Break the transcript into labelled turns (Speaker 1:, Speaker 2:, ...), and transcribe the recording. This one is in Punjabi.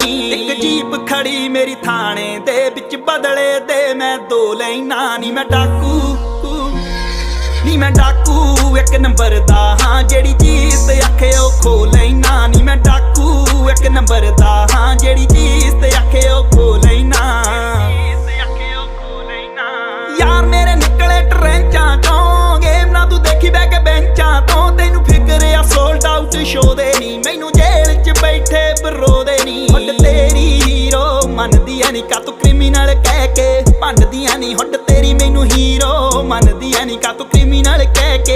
Speaker 1: ਇੱਕ ਜੀਪ ਖੜੀ ਮੇਰੀ ਥਾਣੇ ਦੇ ਵਿੱਚ, ਬਦਲੇ ਦੇ ਮੈਂ 2 ਲੈਣਾ ਨੀ ਮੈਂ ਡਾਕੂ ਨੀ ਮੈਂ ਡਾਕੂ ਇੱਕ ਨੰਬਰ ਦਾ ਹਾਂ, ਜਿਹੜੀ ਚੀਜ਼ ਤੇ ਆਖੇ ਉਹ ਖੋ ਲੈਣਾ ਨੀ ਮੈਂ ਡਾਕੂ ਇੱਕ ਨੰਬਰ ਦਾ ਹਾਂ, ਜਿਹੜੀ ਚੀਜ਼ ਤੇ ਆਖੇ ਉਹ ਖੋ ਲੈਣਾ। ਯਾਰ ਮੇਰੇ ਨਿਕਲੇ ਟਰੈਂਚਾਂ ਚੋਂ, ਗੇਮ ਨਾ ਤੂੰ ਦੇਖੀ ਬਹਿ ਕੇ ਬੈਂਚਾਂ ਤੋਂ, ਤੈਨੂੰ ਫਿਕਰ ਆ ਸੋਲਡ ਆਊਟ ਸ਼ੋ ਦੇ ਨੀ, ਮੈਨੂੰ ਜੇਲ੍ਹ 'ਚ ਬੈਠੇ ਬਰੋ ਦੇ ਨੀ। ਹੁੱਡ ਤੇਰੀ ਹੀਰੋ ਮੰਨਦੀਆਂ ਨੀ, ਕਾ ਤੂੰ ਕ੍ਰਿਮੀਨਲ ਕਹਿ ਕੇ ਭੰਡਦੀਆਂ ਨੀ, ਹੁੱਡ ਤੇਰੀ ਮੈਨੂੰ ਹੀਰੋ ਮੰਨਦੀਆਂ ਨੀ, ਕਾ ਤੂੰ ਕ੍ਰਿਮੀਨਲ ਕਹਿ ਕੇ